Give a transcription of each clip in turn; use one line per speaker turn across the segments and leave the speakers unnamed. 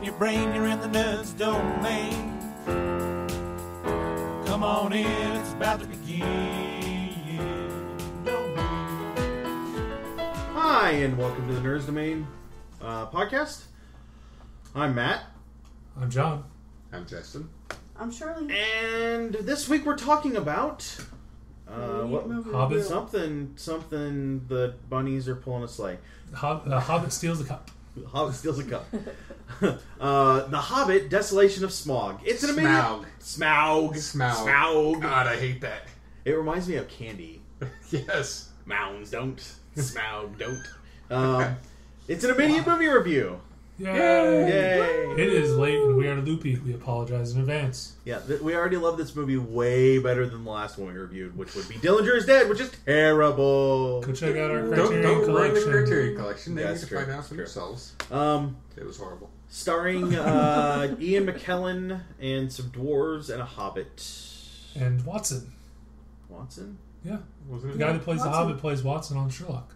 your brain, you're in the nerds domain. Come on in, it's about to begin.
Hi, and welcome to the Nerds Domain podcast. I'm Matt.
I'm John.
I'm Justin.
I'm Shirley.
And this week we're talking about
Hobbit.
something the bunnies are pulling a sleigh.
Hobbit steals the cup.
Hobbit steals a cup. The Hobbit, Desolation of Smaug. It's an amazing... Smaug.
God, I hate that.
It reminds me of candy.
Yes.
Mounds don't. Smaug don't. It's an immediate movie review.
Yay!
Yay!
It is late and we are loopy. We apologize in advance.
Yeah, we already love this movie way better than the last one we reviewed, which would be Dillinger is Dead, which is terrible.
Go check out our
Don't
Criterion
ruin the
collection.
Criterion collection. They
Yeah,
need
that's
to
true.
find out for
True.
themselves. It was horrible.
Starring Ian McKellen and some dwarves and a hobbit.
And Watson.
Watson?
Yeah.
Wasn't
The
it?
guy that plays
Watson.
the Hobbit plays Watson on Sherlock.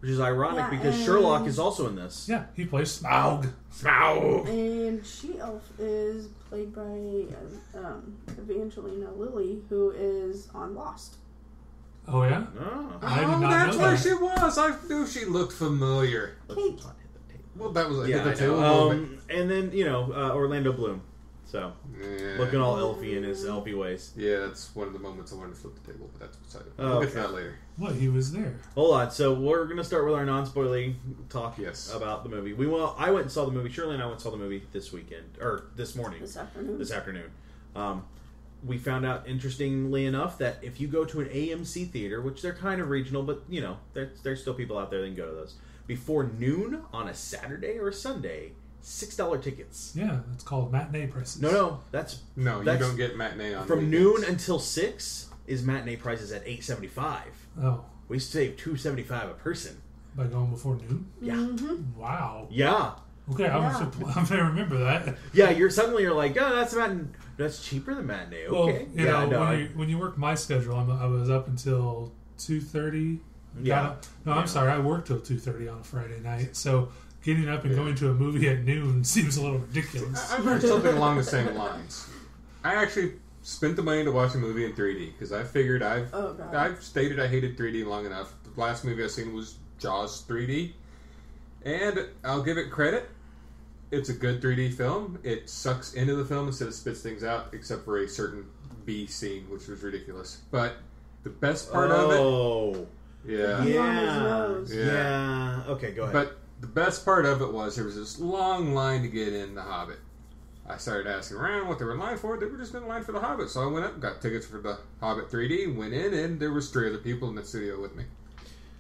Which is ironic
Yeah,
because
and-
Sherlock is also in this.
Yeah, he plays Smaug.
Smaug!
And She-Elf is played by Evangelina Lilly, who is on Lost.
Oh, yeah?
Oh.
I did not
That's
know
where
that.
she was. I knew she looked familiar.
Let's
Kate.
not hit the table.
Well, that was
Yeah,
hit the
I know.
table.
And then, Orlando Bloom. So, looking all elfy in his elfy ways.
Yeah, that's one of the moments I wanted to flip the table, but that's beside it.
Oh,
We'll get to
okay.
that later.
What? He was there.
Hold on. So, we're going to start with our non-spoiling talk
Yes.
about the movie. I went and saw the movie. Shirley and I went and saw the movie this weekend. Or this morning.
This afternoon.
This afternoon. We found out, interestingly enough, that if you go to an AMC theater, which they're kind of regional, but, there's still people out there that can go to those, before noon on a Saturday or a Sunday, $6 tickets.
Yeah, it's called matinee prices.
No, that's
No, you
That's-
don't get matinee on
from
weekends.
noon until 6 is matinee prices at $8.75.
Oh,
We save $2.75 a person.
by going before noon?
Yeah,
Mm-hmm.
Wow.
yeah,
Okay, I'm going to remember that.
yeah. You're like, oh, that's cheaper than matinee. Okay,
Well, when you work my schedule, I was up until 2:30.
Yeah.
I'm sorry, I worked till 2:30 on a Friday night. So getting up and going to a movie at noon seems a little ridiculous.
I've heard something along the same lines. I actually spent the money to watch a movie in 3D because I figured
Oh, God.
I've stated I hated 3D long enough. The last movie I've seen was Jaws 3D, and I'll give it credit. It's a good 3D film. It sucks into the film instead of spits things out, except for a certain B scene, which was ridiculous. But the best part of it, yeah.
Yeah. On his nose.
Yeah. Okay, go ahead.
But the best part of it was there was this long line to get in The Hobbit. I started asking around what they were in line for. They were just in line for The Hobbit. So I went up and got tickets for The Hobbit 3D, went in, and there was 3 other people in the studio with me.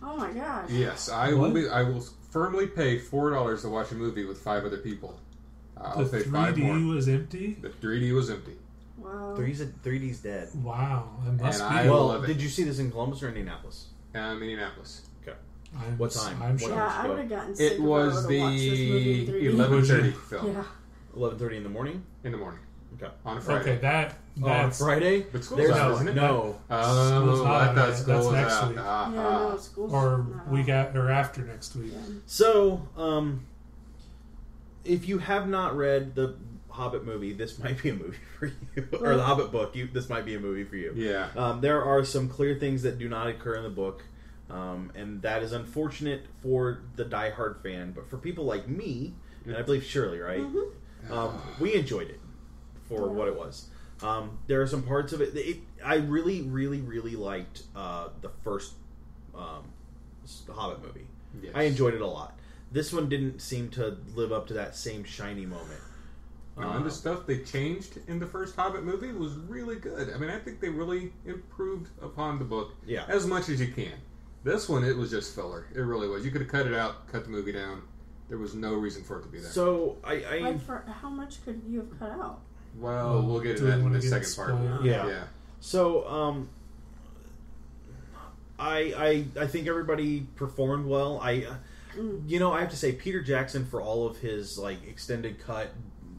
Oh my gosh.
Yes, I will firmly pay $4 to watch a movie with 5 other people. I'll
The
pay 5 more.
3D was empty?
The 3D was empty.
Wow.
3D's dead.
Wow. It must
And
be.
I
Well,
love it.
did you see this in Columbus or Indianapolis?
Minneapolis.
Okay.
I'm,
What time?
I'm
What
sure.
Yeah, I would have gotten sick
It
if I
was
would've
the
watched this movie in 3D.
11:30 film
Yeah.
11:30 in the morning.
in the morning
Okay.
on a Friday.
Okay,
On
that's...
Friday.
But school's
There's
out,
no-
isn't it?
No.
School's
Oh,
not
I
out
thought
yet.
school
That's
was
next
out.
week.
Yeah, no, school's
Or
not
week
out.
or after next week.
Yeah.
So, if you have not read the Hobbit movie, this might be a movie for you. Or the Hobbit book, this might be a movie for you.
Yeah.
There are some clear things that do not occur in the book, and that is unfortunate for the diehard fan. But for people like me, and I believe Shirley, right? We enjoyed it for what it was. There are some parts of it. I really, really, really liked the first Hobbit movie.
Yes.
I enjoyed it a lot. This one didn't seem to live up to that same shiny moment.
And the stuff they changed in the first Hobbit movie was really good. I mean, I think they really improved upon the book
Yeah.
as much as you can. This one, it was just filler. It really was. You could have cut it out, cut the movie down. There was no reason for it to be there.
So
Like, for how much could you have cut out?
Well, we'll get to
Do we
that in
wanna
the
get
second part.
spoiled?
Yeah. So, I think everybody performed well. I have to say Peter Jackson, for all of his like extended cut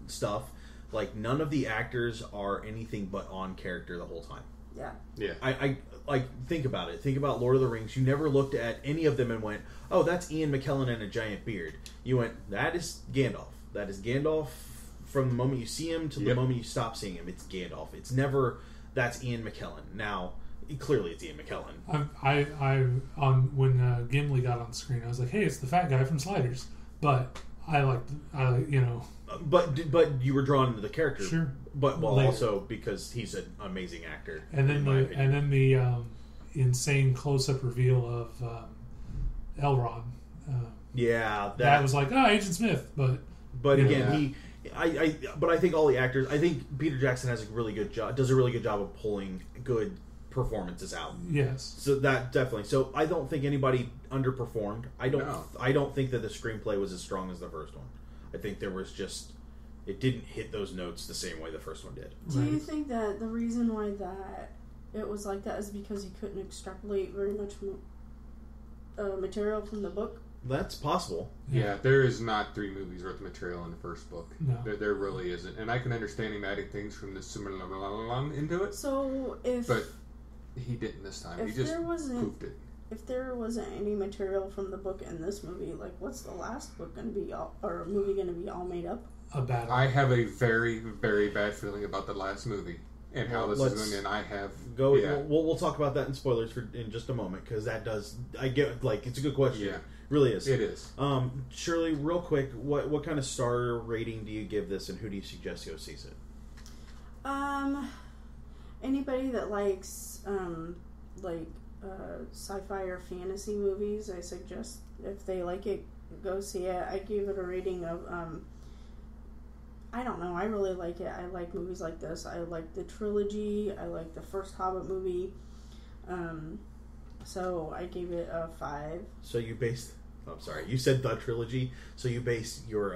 stuff, like none of the actors are anything but on character the whole time.
Yeah.
Yeah.
I like think about it. Think about Lord of the Rings. You never looked at any of them and went, "Oh, that's Ian McKellen and a giant beard." You went, "That is Gandalf. That is Gandalf from the moment you see him to the moment you stop seeing him. It's Gandalf. It's never that's Ian McKellen. Now, clearly it's Ian McKellen.
When Gimli got on screen, I was like, hey, it's the fat guy from Sliders. But
But you were drawn into the character,
sure.
But
Later.
Also because he's an amazing actor.
And then the insane close-up reveal of Elrond. That was like, Agent Smith, but
again, I think all the actors. I think Peter Jackson does a really good job of pulling good performances out.
Yes.
So that definitely. So I don't think anybody underperformed. I don't think that the screenplay was as strong as the first one. I think there was just it didn't hit those notes the same way the first one did.
Do you think that the reason why that it was like that is because you couldn't extrapolate very much material from the book?
That's possible.
Yeah, there is not 3 movies worth of material in the first book.
No.
There really isn't. And I can understand him adding things from the Summerlong into it.
So
But he didn't this time. He just poofed it.
If there wasn't any material from the book in this movie, like what's the last book going to be or movie going to be all made up?
A battle.
I have a very, very bad feeling about the last movie and how this is going. And I have
We'll talk about that in spoilers in just a moment because that does. I get it's a good question. Yeah, it really is.
It is.
Shirley, real quick, what kind of star rating do you give this, and who do you suggest go sees it?
Anybody that likes sci-fi or fantasy movies, I suggest if they like it, go see it. I gave it a rating of I don't know, I really like it. I like movies like this. I like the trilogy. I like the first Hobbit movie. So I gave it a 5.
So you based I'm sorry, you said the trilogy, so you base your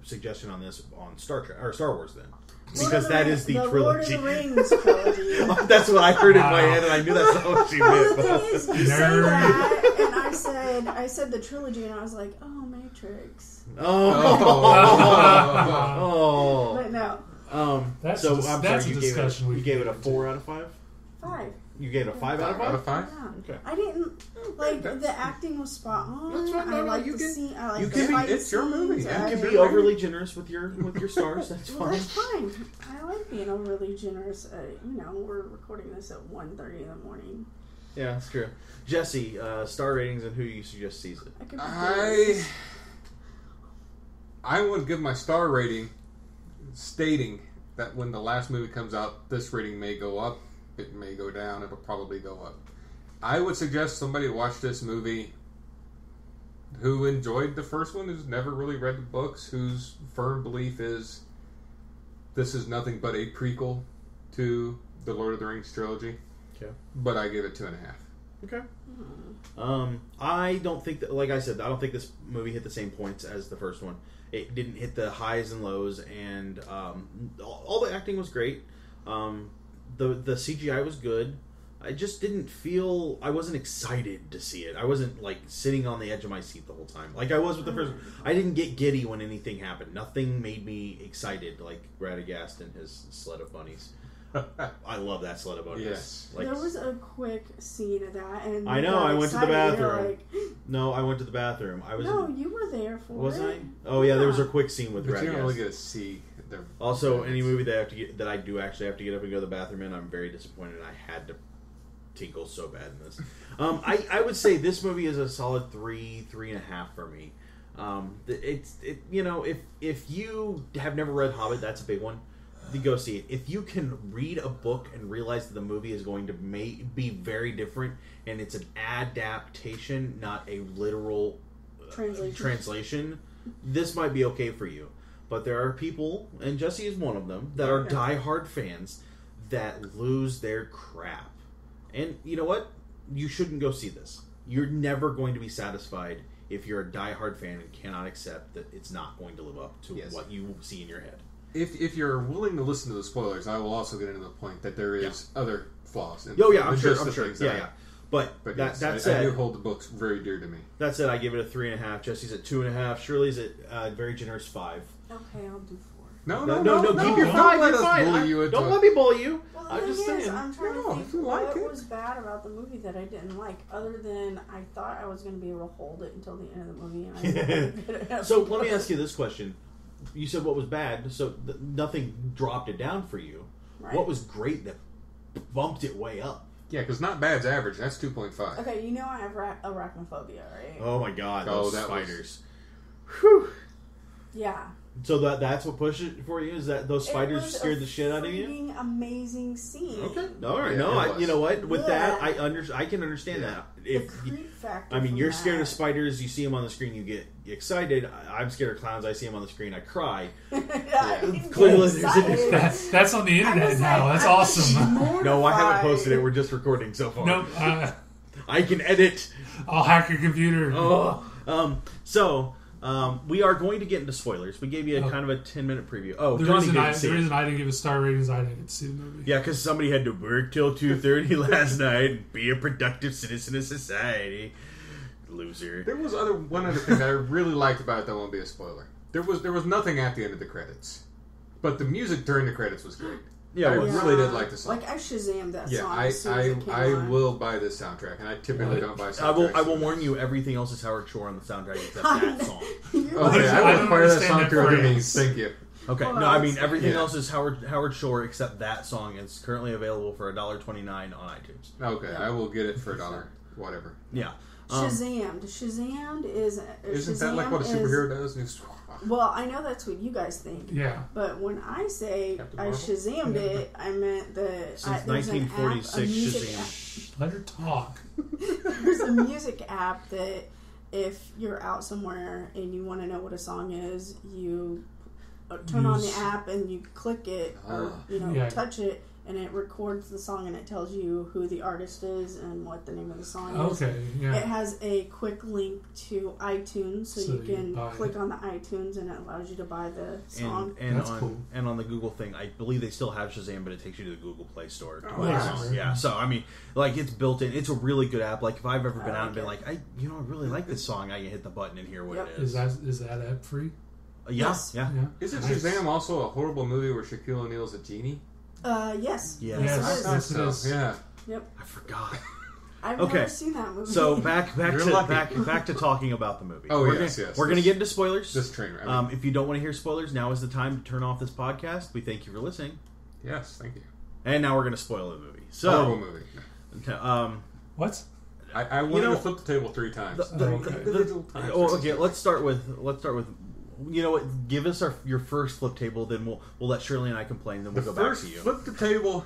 suggestion on this on Star Trek or Star Wars then. Because that is the trilogy.
Lord of the Rings trilogy.
That's what I heard in my head, and I knew that's not what she meant.
The thing is, you said that, and I said the trilogy, and I was like, oh, Matrix.
Oh.
But no.
That's
so
a
I'm
that's
sorry,
a discussion
you gave it a 4 out of 5?
5.
You gave it a 5 out of 5?
Out of 5?
Yeah.
Okay.
I didn't the acting was spot on.
That's fine.
I like the scene. I like
you
the
can
fight
it's your movie.
scenes.
You
I-
can be overly generous with your stars. That's
Well,
fine.
that's fine. I like being overly generous. We're recording this at 1:30 in the morning.
Yeah, that's true. Jesse, star ratings and who you suggest sees it.
I could be
I would give my star rating stating that when the last movie comes out, this rating may go up, it may go down, it'll probably go up. I would suggest somebody watch this movie who enjoyed the first one, who's never really read the books, whose firm belief is this is nothing but a prequel to the Lord of the Rings trilogy.
Okay.
But I give it 2.5.
Okay. I don't think that, like I said, I don't think this movie hit the same points as the first one. It didn't hit the highs and lows, and all the acting was great. The CGI was good. I just didn't feel, I wasn't excited to see it. I wasn't like sitting on the edge of my seat the whole time like I was with the first. I didn't get giddy when anything happened. Nothing made me excited like Radagast and his sled of bunnies. I love that sled of bunnies.
Yes.
There was a quick scene of that, and
I know. I went to the bathroom.
Like,
No, I went to the bathroom.
you were there for
Was
it.
I? Oh yeah, there was a quick scene with
But you don't really
Radagast.
get to see their
Also, any movie that I do actually have to get up and go to the bathroom in, I'm very disappointed. I had to tinkle so bad in this. I would say this movie is a solid 3.5 for me. If you have never read Hobbit, that's a big one. You go see it. If you can read a book and realize that the movie is going to be very different, and it's an adaptation, not a literal translation, this might be okay for you. But there are people, and Jesse is one of them, that are diehard fans that lose their crap. And you know what? You shouldn't go see this. You're never going to be satisfied if you're a diehard fan and cannot accept that it's not going to live up to what you see in your head.
If you're willing to listen to the spoilers, I will also get into the point that there is other flaws.
I'm sure. Yeah. But that said,
I do hold the books very dear to me.
That said, I give it a 3.5. Jesse's at 2.5. Shirley's at a very generous 5.
Okay, I'll do
No,
Keep your
don't
five.
let
You're
us
fine.
bully you into
Don't
it.
let me bully you.
Well, the
I'm
thing
just
is,
saying.
I'm trying
No,
to think
if you like
what
it.
was bad about the movie that I didn't like, other than I thought I was going to be able to hold it until the end of the movie. And I wasn't.
So let me ask you this question. You said what was bad, so nothing dropped it down for you.
Right.
What was great that bumped it way up?
Yeah, because not bad's average. That's 2.5.
Okay, you know I have arachnophobia, right?
Oh my god,
Oh,
those
that was-
spiders. Whew.
Yeah.
So that's what pushed it for you? Is that those spiders scared the shit out of you?
Freaking amazing scene.
Okay, all right.
Yeah,
No,
it was.
you know what? With that,
Yeah.
I can understand
Yeah.
that.
The
If
creep factor.
I mean,
from
you're scared
that.
of spiders. You see them on the screen, you get excited. I'm scared of clowns. I see them on the screen, I cry. Clearly, there's a difference.
That's on the internet
was
now.
like,
That's
I was
awesome.
No, I haven't
mortified.
posted it. We're just recording so far.
Nope.
I can edit.
I'll hack your computer.
We are going to get into spoilers. We gave you a kind of a 10-minute preview. Oh,
The
Johnny
reason,
didn't see
the
it.
reason I didn't give a star rating is I didn't get to see the movie.
Yeah, because somebody had to work till 2:30 last night and be a productive citizen of society. Loser.
There was one other thing that I really liked about it that won't be a spoiler. There was nothing at the end of the credits. But the music during the credits was great.
Yeah,
I
it was.
really did like the song.
Like I Shazammed that
Yeah,
song. As soon as it came on.
will buy this soundtrack, and I typically don't buy
I
soundtracks.
will warn you, everything else is Howard Shore on the soundtrack except that song.
You're
Okay,
I
I will
don't
acquire that
understand
song
that
through other
phrase.
means. Thank you.
Okay,
Well,
no, I mean
that's-
everything
Yeah.
else is Howard Shore except that song. It's currently available for $1.29 on iTunes.
Okay, I will get it for $1. Whatever.
Yeah.
Shazammed. Shazammed is.
Isn't that like what a
Shazam
superhero does? And it's-
Well, I know that's what you guys think.
Yeah.
But when I say
Captain
I
Marvel?
Shazammed it, I meant that
Since
there's an app, a
1946,
music
Shazam.
Let her talk.
There's a music app that if you're out somewhere and you want to know what a song is, you turn on the
Use-
app and you click it or
Yeah.
touch it, and it records the song and it tells you who the artist is and what the name of the song is.
Okay.
It
Yeah.
has a quick link to iTunes, so
So
you
you
can
buy
click
it.
on the iTunes and it allows you to buy the song.
And
That's
on
cool.
and on the Google thing, I believe they still have Shazam, but it takes you to the Google Play Store to
Oh,
buy the
yeah.
song. Yeah, so I mean, like it's built in. It's a really good app. Like if I've ever been
I
out and been
like
like, I really like this song, I can hit the button and hear what
Yep.
it is.
Is that app free?
Yeah,
Yes.
yeah.
Yeah.
Isn't
Nice.
Shazam also a horrible movie where Shaquille O'Neal's a genie?
Yes.
Yes.
Yes.
it is.
Yes, it is.
Yeah.
I forgot.
I've
Okay.
never seen that movie.
So back
You're
to
lucky.
back to talking about the movie.
Oh,
we're
yes,
gonna,
yes.
We're going to get into spoilers.
This trainer.
If you don't want to hear spoilers, now is the time to turn off this podcast. We thank you for listening,
yes, thank you.
and now we're going to spoil the movie.
Horrible
So,
movie.
What?
I wanted
know,
to flip the table 3 times.
Okay.
okay. Let's start with. You know what? Give us your first flip table, then we'll let Shirley and I complain. Then
The
we'll go back
first
to you.
flip the table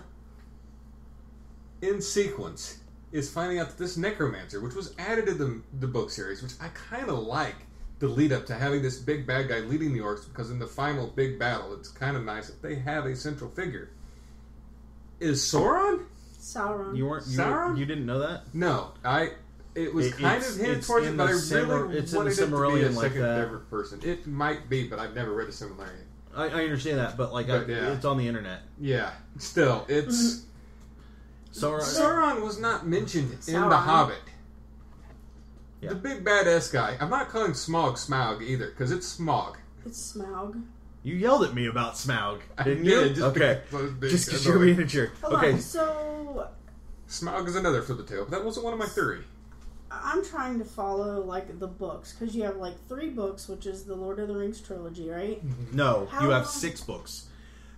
in sequence is finding out that this necromancer, which was added to the book series, which I kind of like the lead up to having this big bad guy leading the orcs, because in the final big battle, it's kind of nice that they have a central figure. Is Sauron?
Sauron.
Sauron?
You didn't know that?
No, It was kind
it's-
of hinted
it's
towards
in
it, but I
the
really
it's in the
wanted it to be a
Silmarillion like
second
that.
favorite person. It might be, but I've never read a Silmarillion.
I understand that, but
But, yeah.
it's on the internet.
Yeah, still, it's Sauron was not mentioned in The
Sauron.
Hobbit.
Yeah.
The big badass guy. I'm not calling Smaug either, because it's Smaug.
It's Smaug.
You yelled at me about Smaug,
I
didn't
did,
you?
just
Okay,
because-
just because you're being a jerk.
Hold
Okay,
on. So
Smaug is another flip the table, but that wasn't one of my 3.
I'm trying to follow like the books because you have like 3 books, which is the Lord of the Rings trilogy, right?
no,
How
you have
long-
6 books.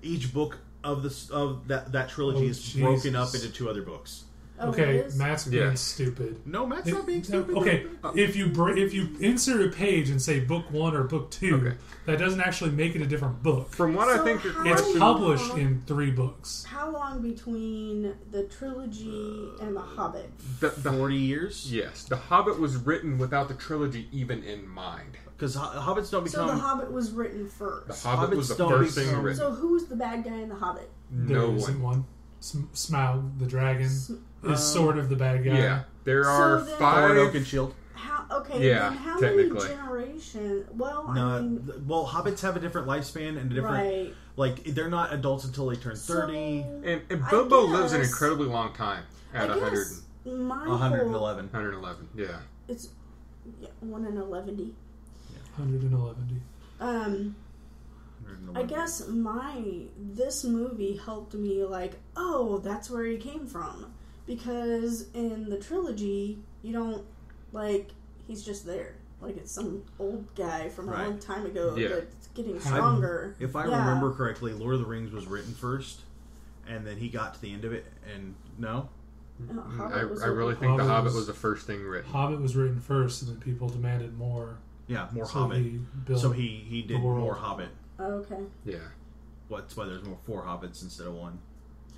Each book of that trilogy
Oh,
is broken up
Jesus.
into 2 other books.
Oh,
Okay,
it is?
Matt's being
Yes.
stupid.
No, Matt's not being stupid.
Okay, if you insert a page and say book 1 or book 2,
Okay.
that doesn't actually make it a different book.
From what I
So
think your
how-
It's
question...
published in 3 books.
How long between the trilogy and the Hobbit?
The
40 years?
Yes, The Hobbit was written without the trilogy even in mind.
Because hobbits don't
So
become...
the Hobbit was written first.
The Hobbit was
Hobbits
the
don't
first thing
become-
written.
So who's the bad guy in the Hobbit?
There
No
isn't
one.
one. Smaug, the dragon, is sort of the bad guy.
Yeah, there are
So then-
Thorn, Oak,
5...
and Shield.
How? Okay,
Yeah,
then how
technically.
many generations? Well,
No,
I mean,
well, hobbits have a different lifespan and a different...
right.
Like, they're not adults until they turn 30.
And
I
Bilbo lives an
guess-
incredibly long time at
I
100,
guess my
111.
111. Yeah.
It's 1 in 11.
111.
I guess this movie helped me, like, oh, that's where he came from. Because in the trilogy, you don't, like, he's just there. Like, it's some old guy from a long time ago that's getting stronger.
If I remember correctly, Lord of the Rings was written first, and then he got to the end of it, and no?
I really think The Hobbit was the first thing written.
Hobbit was written first, and then people demanded more.
Yeah, more Hobbit. He did more Hobbit.
Okay.
Yeah.
That's why there's more 4 Hobbits instead of 1.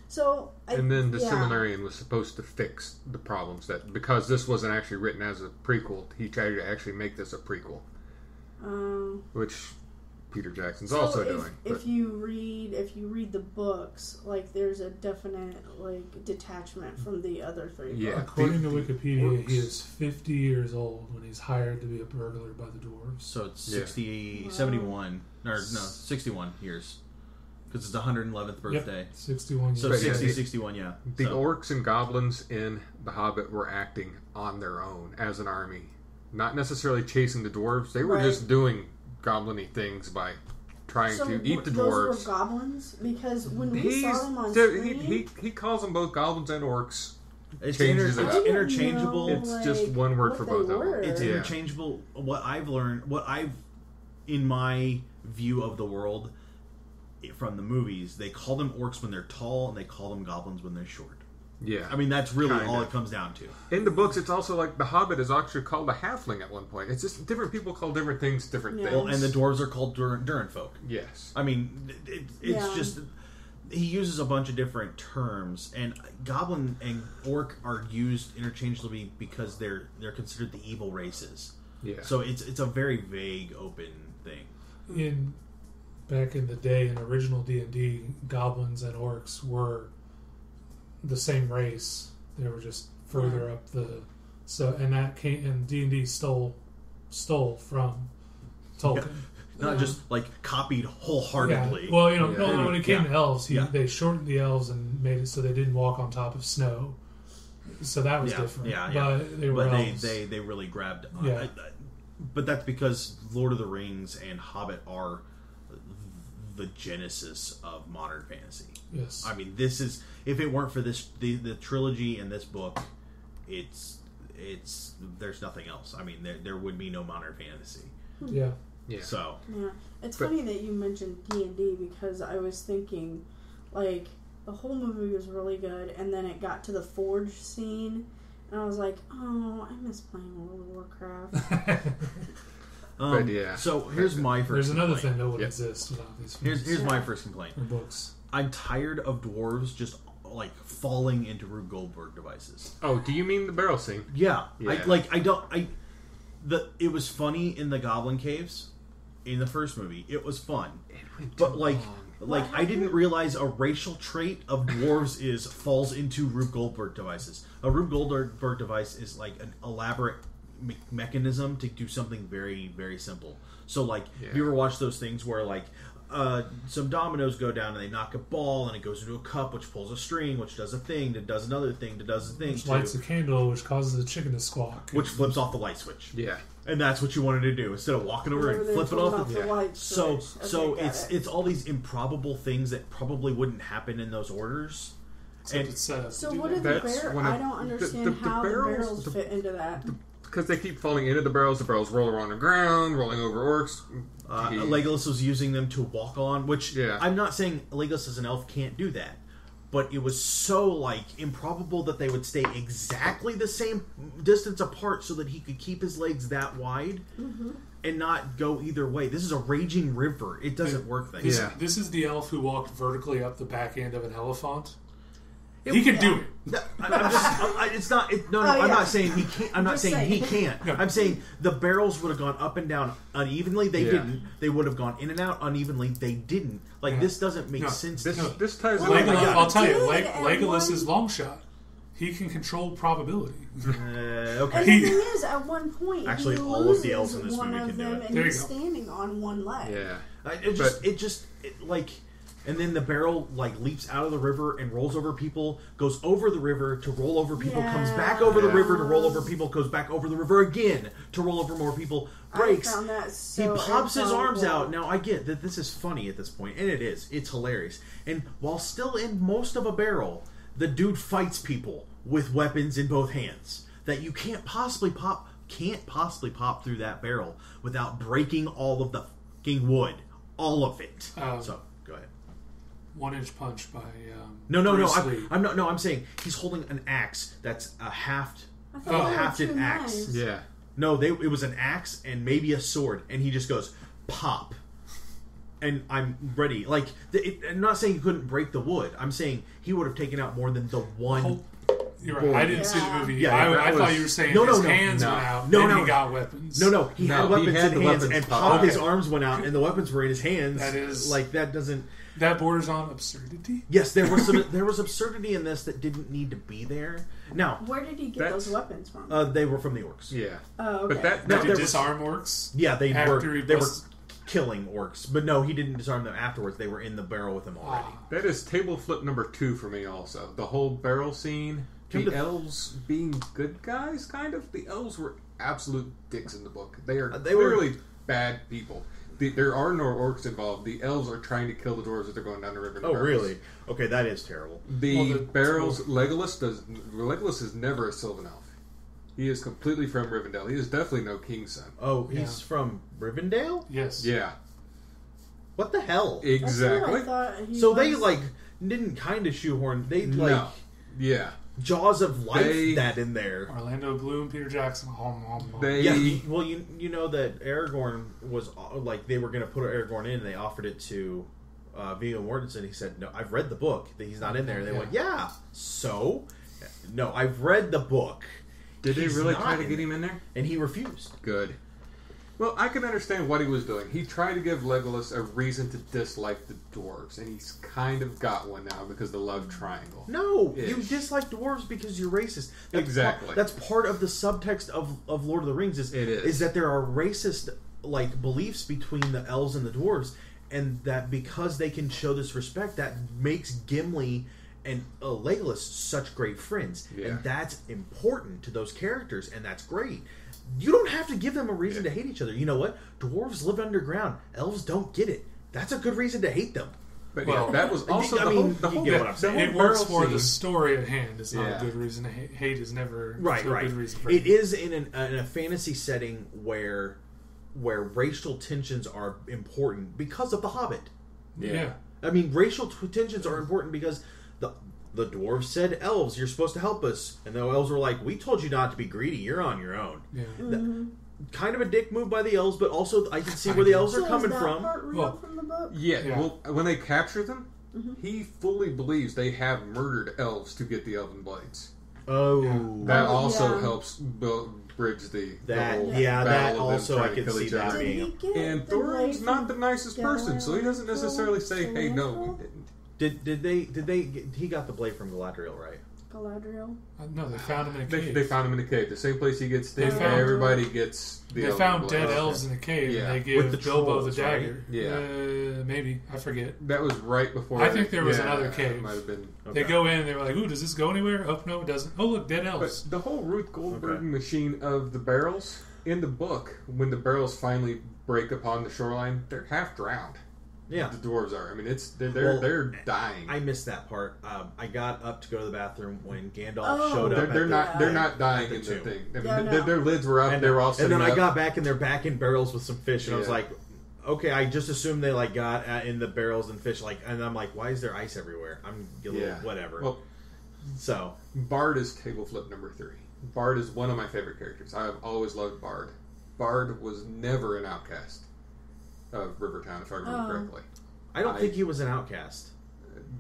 So,
and then the Silmarillion was supposed to fix the problems that because this wasn't actually written as a prequel, he tried to actually make this a prequel, which Peter Jackson's also doing.
If you read the books, like there's a definite detachment from the other 3 books.
Yeah, according to Wikipedia, he is 50 years old when he's hired to be a burglar by the dwarves.
So it's 71 years. Because it's the 111th birthday.
Yep, 61 years.
So 61, yeah.
The orcs and goblins in The Hobbit were acting on their own as an army. Not necessarily chasing the dwarves. They were just doing goblin-y things by trying to eat the dwarves.
Those were goblins? Because when we saw them on screen...
He calls them both goblins and orcs.
It's interchangeable.
It's just one word for both of them.
It's interchangeable. What I've learned, in my view of the world... from the movies, they call them orcs when they're tall, and they call them goblins when they're short.
Yeah.
I mean, that's really all it comes down to.
In the books, it's also like the Hobbit is actually called a halfling at one point. It's just different people call different things different things.
Well, and the dwarves are called Durin folk.
Yes.
I mean, it's just... He uses a bunch of different terms, and goblin and orc are used interchangeably because they're considered the evil races.
Yeah.
So it's a very vague, open thing.
Back in the day, in original D&D, goblins and orcs were the same race. They were just further up the... And that came... And D&D stole from Tolkien.
Not just, copied wholeheartedly.
Yeah. Well, when it came to elves, they shortened the elves and made it so they didn't walk on top of snow. So that was different. Yeah.
But they were elves. They really grabbed... but that's because Lord of the Rings and Hobbit are... the genesis of modern fantasy.
Yes.
I mean, this is... If it weren't for this, the trilogy and this book, it's there's nothing else. I mean, there would be no modern fantasy.
Yeah.
Yeah.
So...
Yeah. It's funny that you mentioned D&D because I was thinking, the whole movie was really good, and then it got to the forge scene, and I was like, oh, I miss playing World of Warcraft.
So here's my first.
There's another
complaint.
thing that would exist without these films.
Here's my first complaint.
Or books.
I'm tired of dwarves just falling into Rube Goldberg devices.
Oh, do you mean the barrel scene?
Yeah. It was funny in the Goblin Caves in the first movie. It was fun, but I didn't realize a racial trait of dwarves falls into Rube Goldberg devices. A Rube Goldberg device is an elaborate mechanism to do something very, very simple. So, have you ever watched those things where, some dominoes go down and they knock a ball and it goes into a cup, which pulls a string, which does a thing, that does another thing, that does a thing,
which lights a candle, which causes the chicken to squawk,
which flips off the light switch.
Yeah.
And that's what you wanted to do instead of walking over and flipping off the light switch. So it's all these improbable things that probably wouldn't happen in those orders.
So what are the barrels? I don't understand how the barrels fit into that.
Because they keep falling into the barrels roll around the ground, rolling over orcs.
Legolas was using them to walk on, which I'm not saying Legolas as an elf can't do that, but it was so improbable that they would stay exactly the same distance apart so that he could keep his legs that wide and not go either way. This is a raging river; it doesn't work.
This is the elf who walked vertically up the back end of an elephant. He can do it.
I'm not saying he can't. I'm not saying he can't. No. I'm saying the barrels would have gone up and down unevenly. They didn't. They would have gone in and out unevenly. They didn't. This doesn't make sense.
This ties in.
I'll tell you, Legolas is long shot. He can control probability.
Okay.
And the thing is, at one point,
actually,
he
all of the elves in this
one
movie
of
can do
them,
it.
and he's standing on one leg.
Yeah.
and then the barrel like leaps out of the river and rolls over people, goes over the river to roll over people, comes back over the river to roll over people, goes back over the river again to roll over more people, breaks.
I found that so
he pops his arms
improbable.
out. Now I get that this is funny at this point, and it is. It's hilarious. And while still in most of a barrel, the dude fights people with weapons in both hands that you can't possibly pop through that barrel without breaking all of the fucking wood, all of it. So go ahead.
1-Inch Punch by
No.
Bruce Lee.
I'm not. No, I'm saying he's holding an axe that's a hafted
two
axe.
knives.
Yeah.
No, it was an axe and maybe a sword, and he just goes pop. And I'm ready. Like, I'm not saying he couldn't break the wood. I'm saying he would have taken out more than the one.
You're right. I didn't see the movie.
Yeah,
I
that
thought
was-
you were saying
No,
his
no,
hands
no.
went out.
No,
and
no.
he got weapons.
No, he had
No,
weapons
he had
in
the
hands,
weapons
and
popped.
his arms went out, and the weapons were in his hands.
That is-
like that doesn't.
That borders on absurdity.
Yes, there was absurdity in this that didn't need to be there. Now,
Where did he get
That's-
those weapons from?
they were from the orcs.
Yeah.
Oh, okay.
But that
No,
Did
there
he
was-
disarm orcs?
Yeah, they
After he
were
bust-
killing orcs, but no, he didn't disarm them afterwards. They were in the barrel with him already.
That is table flip number 2 for me. Also, the whole barrel scene, the elves being good guys, kind of. The elves were absolute dicks in the book. They are clearly bad people. There are no orcs involved. The elves are trying to kill the dwarves as they're going down the river. in the
Oh,
barrels.
really? Okay, that is terrible.
The
Well,
barrels. Legolas is never a Sylvan elf. He is completely from Rivendell. He is definitely no king's son.
Oh, he's from Rivendell?
Yes.
Yeah,
What the hell?
That's
exactly.
what I thought he
So
was.
they like didn't kind of shoehorn. They like
No. Yeah.
Jaws of Life
They-
that in there.
Orlando Bloom, Peter Jackson.
They
Yeah, you know that Aragorn was like they were going to put Aragorn in, and they offered it to Viggo Mortensen. He said, "No, I've read the book. That he's not in there." And they went, "Yeah, so no, I've read the book."
Did they
He's
really
not
try to
in
get
there."
him in there?
And he refused.
Good. Well, I can understand what he was doing. He tried to give Legolas a reason to dislike the dwarves, and he's kind of got one now because of the love triangle.
No, you
Ish.
dislike dwarves because you're racist. That's
Exactly.
That's part of the subtext of Lord of the Rings.
It is.
Is that there are racist like beliefs between the elves and the dwarves, and that because they can show this respect, that makes Gimli and Legolas such great friends,
Yeah.
and that's important to those characters, and that's great. You don't have to give them a reason to hate each other. You know what? Dwarves live underground. Elves don't get it. That's a good reason to hate them.
But
Well,
yeah, that was also
I
the
mean,
whole
you get what I'm saying.
It works
barrel
for the
scene.
story at hand. It's not
Yeah.
a good reason to hate. Hate is never
Right.
a good reason for
It
hate.
is in a fantasy setting where racial tensions are important because of The Hobbit.
Yeah.
I mean, racial tensions are important because the dwarves said, "Elves, you're supposed to help us," and the elves were like, "We told you not to be greedy. You're on your own."
Yeah.
Kind of a dick move by the elves, but also I can see where the elves
So
are coming
is that
from.
part real
Well,
from the book?
Yeah,
Yeah.
well, when they capture them, he fully believes they have murdered elves to get the elven blades.
Oh,
Yeah.
That
Oh,
also
yeah.
helps bridge the
that
whole
yeah,
battle
that
of them
also I
trying to
can
kill
see
each
that
other.
Did he
being.
get
And
the blade
Thorin's not
from
the nicest person, so he doesn't necessarily say, "Hey, no, we
Galadriel?
didn't."
He got the blade from Galadriel, right?
Galadriel?
No, they found him in a cave.
They found him in a cave, the same place he gets
They
Sting.
found-
Everybody gets the
They
elven
found
blade.
dead
Okay.
elves in a cave,
Yeah.
and they give
With the
Bilbo
trolls,
the
right?
dagger.
Yeah.
Maybe I forget.
That was right before.
I think there was
yeah,
another
it
cave.
Might have been.
They
Okay.
go in, and they were like, "Ooh, does this go anywhere?" Oh no, it doesn't. Oh look, dead elves.
But the whole Ruth Goldberg
Okay.
machine of the barrels in the book, when the barrels finally break upon the shoreline, they're half drowned.
Yeah.
The dwarves are. I mean, they're
Well,
they're dying.
I missed that part. I got up to go to the bathroom when Gandalf
Oh.
showed up.
they're not dying
at the
in the
tomb.
thing. I mean,
Yeah,
their,
no.
their lids were up.
And,
They were all
and
sitting
then I
up.
got back and they're back in barrels with some fish, and I was
Yeah.
like, okay, I just assumed they like got in the barrels and fish, like, and I'm like, why is there ice everywhere? I'm a little
Yeah.
whatever.
Well,
So
Bard is table flip number 3. Bard is one of my favorite characters. I have always loved Bard. Bard was never an outcast of Rivertown, if I remember
Oh.
correctly.
I don't think he was an outcast.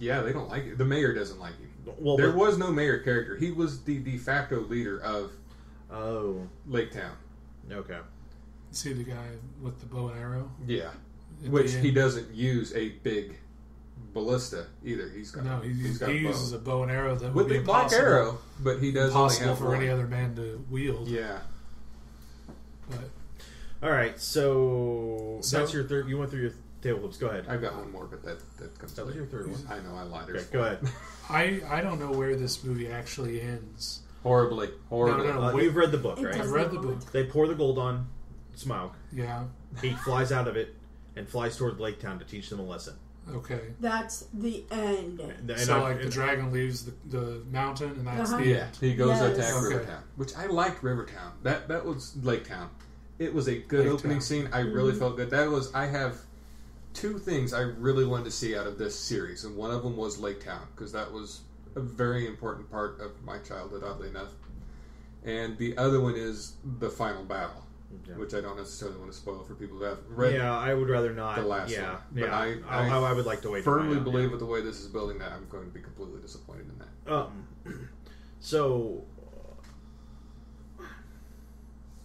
Yeah, they don't like it. The mayor doesn't like him.
Well,
There
but-
was no mayor character. He was the de facto leader of
Oh,
Lake Town.
okay.
See the guy with the bow and arrow,
Yeah.
at
Which
the
he
end?
doesn't use a big ballista either. He's got
No,
he's got
he
a bow.
uses a bow and arrow that
with
would be
the black
impossible,
arrow, but he does only
impossible
have
for
one.
any other man to wield.
Yeah.
But
All right, so
So-
that's your third. You went through your table flips. Go ahead.
I've got one more, but that comes
That was
later.
your third one.
I know, I lied.
Okay, go ahead.
I don't know where this movie actually ends.
Horribly.
No.
You've read the book,
It
right?
does
I've read
look
the
like-
book.
They pour the gold on Smaug.
Yeah.
He flies out of it and flies toward Lake Town to teach them a lesson.
Okay.
That's the end.
So the dragon leaves the mountain, and that's
Uh-huh.
the
Yeah,
end.
he goes to
Yes.
attack
Okay.
Rivertown, which I liked Rivertown. That was Lake Town. It was a good
Lake
opening
Town.
scene. I really felt good. I have two things I really wanted to see out of this series, and one of them was Lake Town, because that was a very important part of my childhood, oddly enough. And the other one is the final battle, which I don't necessarily want to spoil for people who have read.
Yeah, I would rather not.
The last
yeah,
one.
yeah.
But
I would like to wait. to
Firmly
find out,
believe
yeah.
with the way this is building that I'm going to be completely disappointed in that.
So,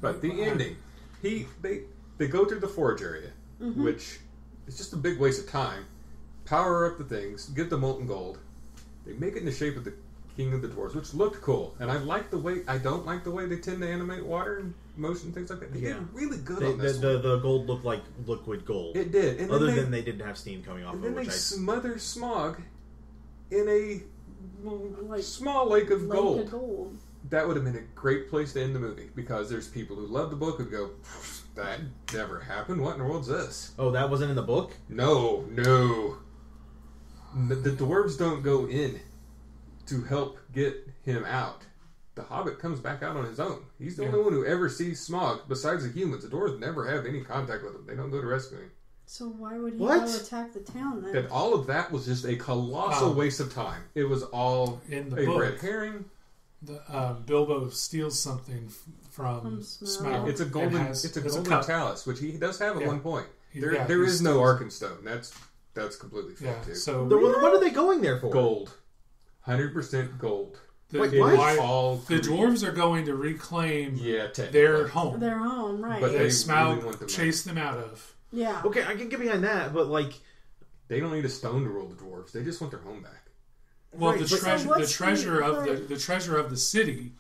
But the ending, they go through the forge area, which is just a big waste of time. Power up the things, get the molten gold. They make it in the shape of the King of the Dwarves, which looked cool. And I like the way. I don't like the way they tend to animate water and motion things like that. They did really good on this one.
the gold looked like liquid gold.
It did. And
Other
then
than they didn't have steam coming off
and
of
then
it,
they
which
smother Smaug in a
Like,
small lake of
Lake
gold.
of gold.
That would have been a great place to end the movie, because there's people who love the book who go, that never happened. What in the world's this?
Oh, that wasn't in the book?
No. The dwarves don't go in to help get him out. The Hobbit comes back out on his own. He's the only one who ever sees Smaug, besides the humans. The dwarves never have any contact with him. They don't go to rescue him.
So why would he
What?
go attack the town then?
That all of that was just a colossal waste of time. It was all
In the
a
book.
red herring.
Bilbo steals something from
Smaug.
Smaug.
It's a golden.
and
It's a
has
golden
cup.
chalice, which he does have at
Yeah.
one point.
He
There is no
steals it.
Arkenstone. That's completely fake
Yeah.
too.
So
What are they going there for?
Gold, 100% gold.
the,
Wait,
the,
what?
why-
All
the dwarves are going to reclaim
yeah, technically.
their home
Their home, right?
But
that
they
Smaug
really want the money.
chased them out of.
yeah.
Okay, I can get behind that, but like,
They don't need a stone to rule the dwarves. They just want their home back.
Well,
Right,
the
but-
treasure,
So
the
what's
treasure
the-
of the treasure of the city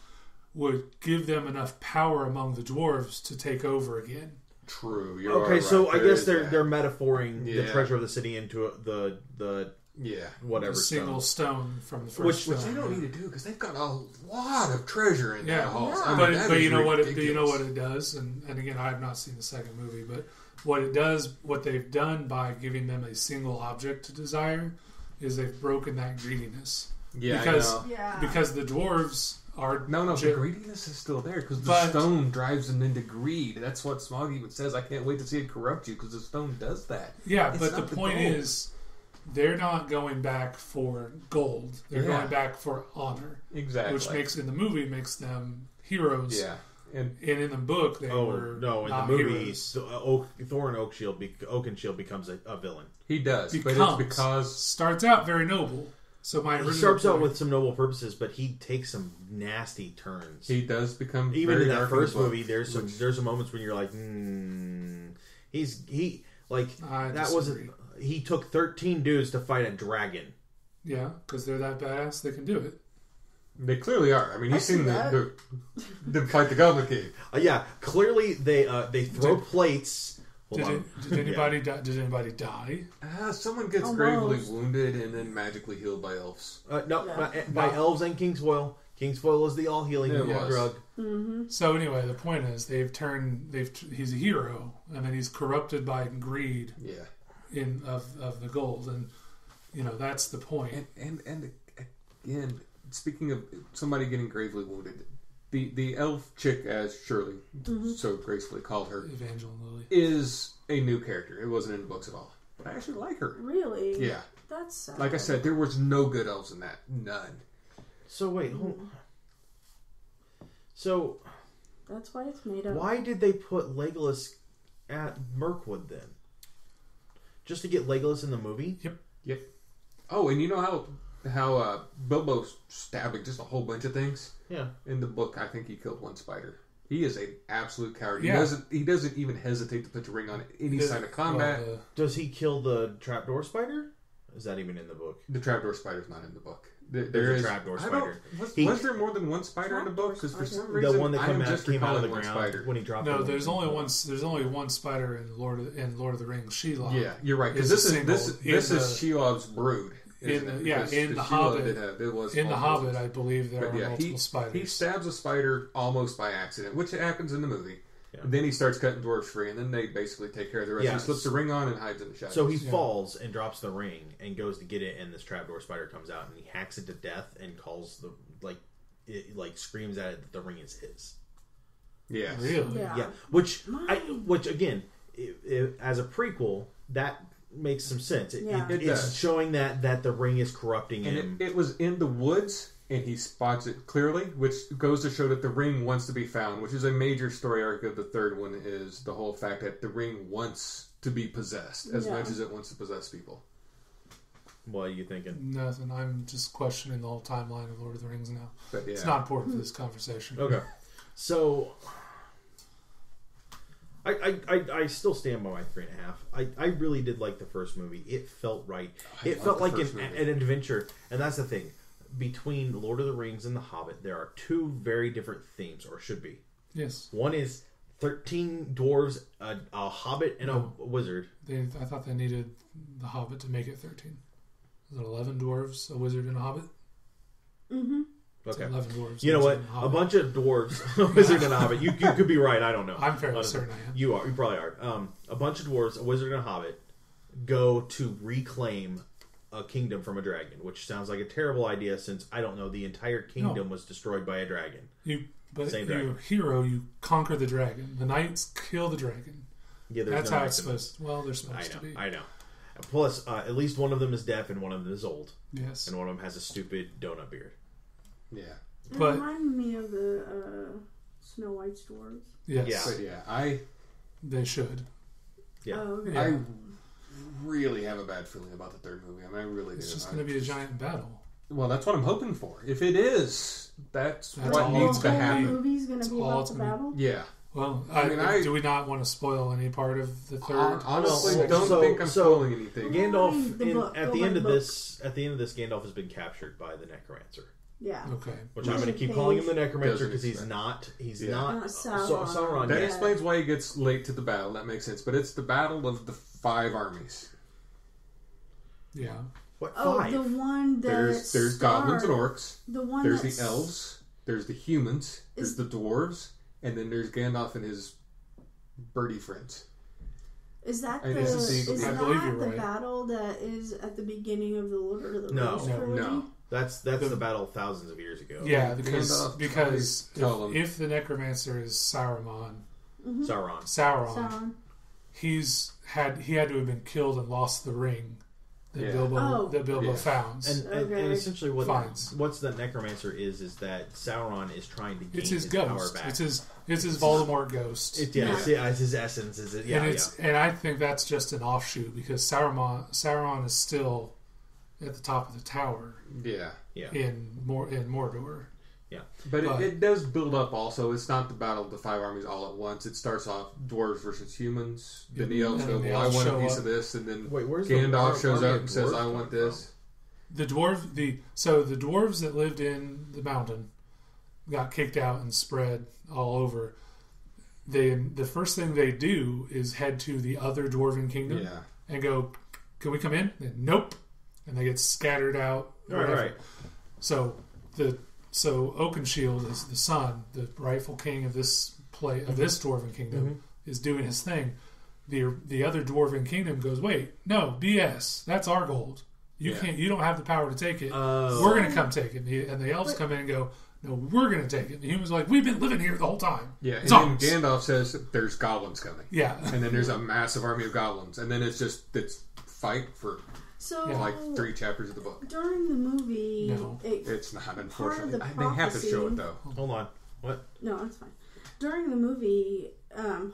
would give them enough power among the dwarves to take over again.
True. You're
okay,
right.
so I
There
guess
is
they're
that.
metaphoring the
Yeah.
treasure of the city into the
yeah.
whatever
A single
stone.
stone from the first
Which
Which they
stone.
don't need to do, because they've got a lot of treasure in
Yeah.
that halls.
Yeah.
I mean,
But
that
but
is
you know what it
ridiculous.
does, and again I have not seen the second movie, but what it does, what they've done by giving them a single object to desire, is they've broken that greediness.
Yeah,
because
I know.
Yeah.
because the dwarves are
No, the
ju-
greediness is still there, because the
But-
stone drives them into greed. That's what Smaug even says. I can't wait to see it corrupt you, because the stone does that.
Yeah,
It's
but the
not the
point
gold.
is, they're not going back for gold. They're
Yeah.
going back for honor,
Exactly.
which makes in the movie makes them heroes.
Yeah. And
And in the book, they
Oh
were
no! In
not
the movie,
heroes.
Thorin Oakenshield becomes a villain.
he does, but
Becomes.
it's because
Starts out very noble. So my
He
original
starts out
point-
with some noble purposes, but he takes some nasty turns.
he does become
Even
very
in that
dark
first
the book,
movie, there's some
which-
moments when you're like, he
I
that
disagree.
wasn't. He took 13 dudes to fight a dragon.
Yeah, because they're that badass, they can do it.
They clearly are. I mean, you've
see
seen
that.
the fight the Goblin King.
Yeah, clearly they throw plates. Hold on.
Did anybody die? Did anybody die?
Someone gets
Almost.
gravely wounded and then magically healed by elves.
No,
Yeah.
by elves and Kingsfoil. Kingsfoil is the all healing
It was.
drug.
Mm-hmm.
So anyway, the point is he's a hero, and then he's corrupted by greed
Yeah.
of the gold, and that's the point.
And again, speaking of somebody getting gravely wounded, the elf chick, as Shirley so gracefully called her,
Evangeline Lilly.
is a new character. It wasn't in the books at all. But I actually like her.
Really?
Yeah.
That's sad.
Like I said, there was no good elves in that. None.
So wait, hold on. So
That's why it's made up.
why did they put Legolas at Mirkwood then? Just to get Legolas in the movie?
Yep. Oh, and you know how Bilbo's stabbing just a whole bunch of things?
Yeah.
In the book, I think he killed one spider. He is an absolute coward.
Yeah.
He doesn't even hesitate to put your ring on any sign of combat.
Well,
Does he kill the trapdoor spider? Is that even in the book?
The trapdoor spider's not in the book. There is
a trapdoor
I don't-
spider.
Was there more than one spider in the book? Because for some
The
reason,
one that
I am just
came out of the
recalling one
ground
spider.
when he dropped.
No,
the
there's
wing.
only one. There's only one spider in Lord of the Rings. Shelob.
Yeah, you're right. Because
Is a
this
single
is
in
Shelob's brood.
in
isn't
the-
it?
yeah,
Because
in the
Shelob
Hobbit-
did have- it was
In the
multiple.
Hobbit, I believe there
But
are
yeah,
multiple
he
spiders.
stabs a spider almost by accident, which happens in the movie.
Yeah.
And then he starts cutting dwarves free, and then they basically take care of the rest.
Yeah.
He slips the ring on and hides in the shadows.
So he
Yeah.
falls and drops the ring and goes to get it, and this trapdoor spider comes out and he hacks it to death and calls it screams at it that the ring is his.
Yes.
Really?
Yeah, which
Mine.
again, as a prequel, that makes some sense.
Yeah.
It
it's
does.
showing that the ring is corrupting
And
him.
it was in the woods, and he spots it clearly, which goes to show that the ring wants to be found, which is a major story arc of the third one, is the whole fact that the ring wants to be possessed as
Yeah.
much as it wants to possess people.
What are you thinking?
Nothing. I'm just questioning the whole timeline of Lord of the Rings now.
But yeah.
It's not important for this conversation.
Okay, so I still stand by my 3.5. I really did like the first movie. It felt right. It
love
felt
the
like
first
an
movie.
adventure, and that's the thing. Between Lord of the Rings and The Hobbit, there are two very different themes, or should be.
Yes.
One is 13 dwarves, a hobbit, and a wizard.
I thought they needed the Hobbit to make it 13. Is it 11 dwarves, a wizard, and a hobbit?
Mm-hmm.
It's
Okay.
11 dwarves.
You know
a
what?
wizard, and
A
hobbit.
bunch of dwarves, a wizard and a hobbit. You could be right. I don't know.
I'm fairly
Honestly.
certain I am.
You are. You probably are. A bunch of dwarves, a wizard, and a hobbit go to reclaim a kingdom from a dragon, which sounds like a terrible idea since I don't know the entire kingdom was destroyed by a dragon.
But
Same
you're
dragon.
a hero, you conquer the dragon. The knights kill the dragon.
Yeah, there's
That's
no
how it's
knights in
supposed. Well, they're
this.
supposed to be.
I know. Plus, at least one of them is deaf and one of them is old,
Yes,
and one of them has a stupid donut beard.
Yeah.
It
But-
reminded me of the Snow White's dwarves.
yes,
Yeah.
But yeah,
they should.
Yeah.
Oh, okay.
Yeah.
I really have a bad feeling about the third movie. I mean, I really do.
It's just going to be a giant battle.
Well, that's what I'm hoping for. If it is, that's
That's
what
all
needs
it's
to
the
gonna
whole
happen.
movie's going
That's
to be
all
about
it's
the
gonna be.
battle.
Yeah.
Well,
mean,
do we not want to spoil any part of the third?
Honestly,
Well,
don't
so-
think I'm
so-
spoiling anything.
Gandalf,
The book.
at
Go
the
by
end
the
of
book.
this, Gandalf has been captured by the Necromancer,
Yeah.
Okay.
which I'm going to
Doesn't
keep calling him the
change.
Necromancer
Doesn't
because he's
expect.
not. He's
Yeah.
not
Not
Sauron.
Sauron.
That
Yeah.
explains why he gets late to the battle. That makes sense. But it's the battle of the 5 armies.
Yeah.
What
Oh,
five?
the one that
There's goblins and orcs.
The one
There's
that's
the elves. There's the humans. There's
Is-
the dwarves. And then there's Gandalf and his birdie friends.
Is that
I
the
guess
is
it's the-
I
that
believe you're
the
right.
battle that is at the beginning of the Lord of the
No.
Rings
No.
trilogy?
No.
That's the battle thousands of years ago.
Yeah,
Gandalf
because
tell him.
if the necromancer is Saruman,
Sauron.
Sauron, he had to have been killed and lost the ring that
Yeah.
Bilbo
Yeah.
founds.
And
Okay.
essentially,
Finds.
what's the Necromancer is that Sauron is trying to gain
it's his
power
ghost.
back.
It's his Voldemort ghost.
It's his essence. Is it? Yeah,
and I think that's just an offshoot because Sauron is still at the top of the tower
Yeah.
in Mordor.
But
But-
it does build up also. It's not the battle of the 5 armies all at once. It starts off dwarves versus humans. Then the elves
And
go,
then the
well, I
elves
want a
show
piece
up.
of this. And then
Wait, where's
Gandalf
the
shows
army
up
of
and says,
dwarves
I
coming
want
from?
this.
The dwarves that lived in the mountain got kicked out and spread all over. The first thing they do is head to the other dwarven kingdom
Yeah.
and go, "Can we come in?" And, nope, and they get scattered out. wherever.
Right.
So Oakenshield is the son, the rightful king of this this dwarven kingdom, is doing his thing. The other dwarven kingdom goes, "Wait, no, BS. That's our gold. You
Yeah.
can't. You don't have the power to take it.
Oh.
We're going to come take it." And the elves come in and go, "No, we're going to take it." And the humans are like, "We've been living here the whole time."
Yeah. And
It's
then
ours.
Gandalf says, there's goblins coming.
Yeah.
And then there's a massive army of goblins. And then it's fight for
So
like 3 chapters of the book.
during the movie,
No.
It's not, unfortunately.
the
They have to show it,
prophecy-
though.
Hold on. What?
no, it's fine. During the movie,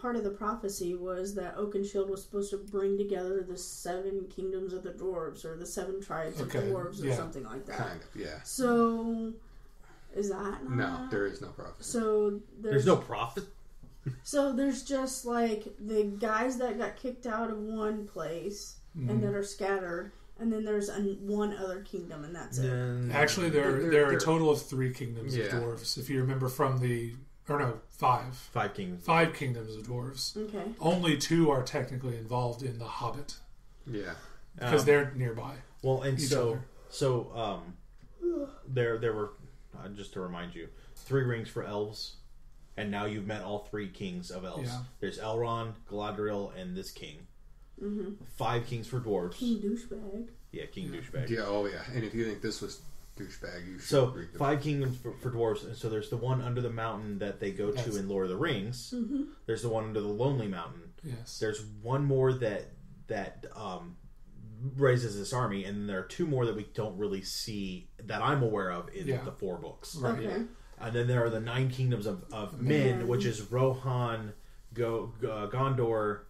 part of the prophecy was that Oakenshield was supposed to bring together the 7 kingdoms of the dwarves, or the 7 tribes of
Okay,
dwarves, or
yeah.
something like that.
Kind of, yeah.
So, is that not?
No, there is no prophecy.
So
There's no prophet.
So there's just like the guys that got kicked out of one place and that are scattered, And then there's one other kingdom, and that's it.
Actually, there are a total of 3 kingdoms of
Yeah.
dwarves. If you remember from five.
5 kingdoms.
5 kingdoms of dwarves.
Okay.
Only 2 are technically involved in the Hobbit
Yeah.
because they're nearby.
Well, and
each
so
other.
there were just to remind you, 3 rings for elves, and now you've met all 3 kings of elves.
Yeah.
There's Elrond, Galadriel, and this king. 5 kings for dwarves.
King douchebag.
Yeah, King douchebag.
Yeah. Oh yeah. And if you think this was douchebag, you should
So
read them.
5 kingdoms for dwarves, and so there's the one under the mountain that they go to in Lord of the Rings. There's the one under the Lonely Mountain.
Yes.
There's one more that raises this army, and then there are 2 more that we don't really see that I'm aware of in the 4 books.
Right.
Okay.
And then there are the 9 kingdoms of men, which is Rohan, Gondor.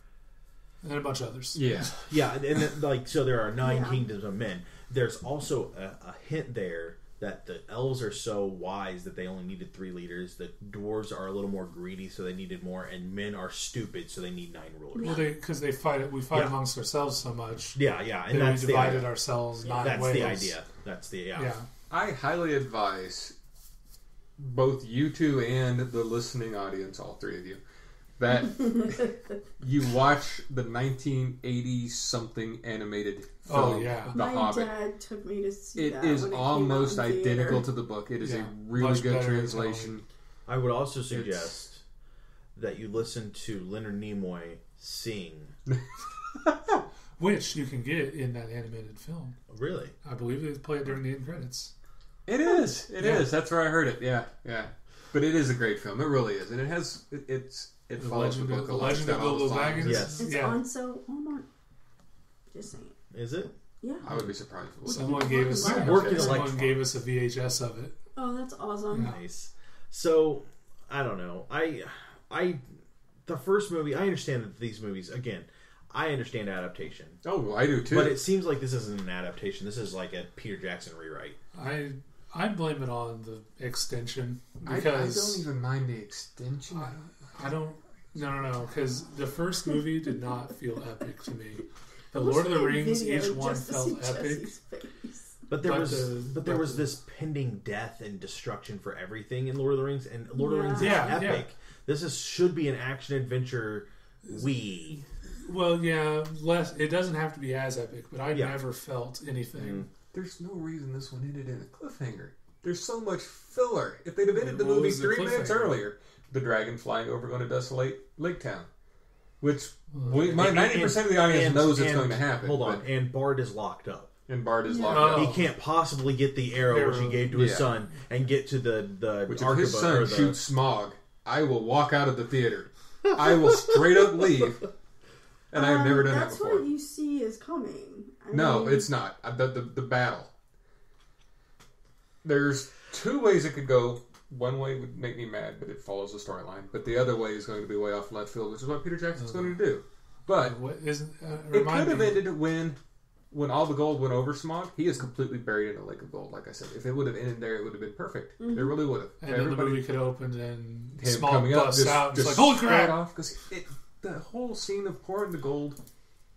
And then a bunch of others.
Yeah.
Yeah, and then, so there are 9
Yeah.
kingdoms of men. There's also a hint there that the elves are so wise that they only needed 3 leaders. The dwarves are a little more greedy, so they needed more, and men are stupid, so they need 9 rulers.
Well, because we fight amongst ourselves so much.
Yeah, and
That
that's
we
the
divided
idea.
ourselves 9
That's
ways.
the idea. That's the
Yeah.
I highly advise both you two and the listening audience, all 3 of you, that you watch the 1980 something animated film,
Oh, yeah.
The
My
Hobbit.
dad took me to see
It
that
is
when it
almost
came out in theater.
identical to the book. It is
Yeah.
a really
Much
good
better
translation.
I would also suggest that you listen to Leonard Nimoy sing.
Which you can get in that animated film.
Really?
I believe they play it during the end credits.
It is. It
Yeah.
is. That's where I heard it. Yeah. But it is a great film. It really is, and it has it
The
follows
Legend
the
of
book
the
a lot. It's
Legend of
got all
Bilbo
those lines.
Baggins.
Yes.
It's
Yeah.
on so Hallmark. Just saying.
Is it?
Yeah.
I would be surprised if it was.
Someone gave us
I'm
working
someone
like-
gave us a VHS of it.
Oh, that's awesome.
Yeah.
Nice. So, I don't know. The first movie, I understand that these movies, again, I understand adaptation.
Oh, I do too.
But it seems like this isn't an adaptation. This is like a Peter Jackson rewrite.
I blame it on the extension
I
because
don't even mind the extension.
I don't. No, because the first movie did not feel epic to me. The
I wish
Lord of the
I had
Rings,
video
each one
just to
felt
see
epic.
Jesse's face.
But there
But
was this pending death and destruction for everything in Lord of the Rings, and Lord of the Rings is
Yeah,
epic.
yeah.
This should be an action adventure.
Well, yeah, less. It doesn't have to be as epic, but I
Yeah.
never felt anything.
There's no reason this one ended in a cliffhanger. There's so much filler. If they'd have ended the
What
movie
was the
3 minutes
cliffhanger?
earlier, the dragon flying over going to desolate Lake Town, which
And-
90% of the audience
and-
knows it's
and-
going to happen.
Hold on,
but-
and Bard is locked up.
and Bard is
Yeah.
locked
Oh.
up.
He can't possibly get the arrow which he gave to his
Yeah.
son and get to the
Which if
Arquebus,
his son
or the-
shoots Smaug, I will walk out of the theater. I will straight up leave. And I've never done that
That's
before.
what you see is coming.
No,
mean,
it's not. The battle. There's 2 ways it could go. One way would make me mad, but it follows the storyline. But the other way is going to be way off left field, which is what Peter Jackson's going to do. But
What isn't?
it
Remind
could have
me.
ended when all the gold went over Smaug. He is completely buried in a lake of gold, like I said. If it would have ended there, it would have been perfect. It really would have.
And then the movie could open and
him
small
coming up,
busts out. It's like, holy crap!
Because the whole scene of pouring the gold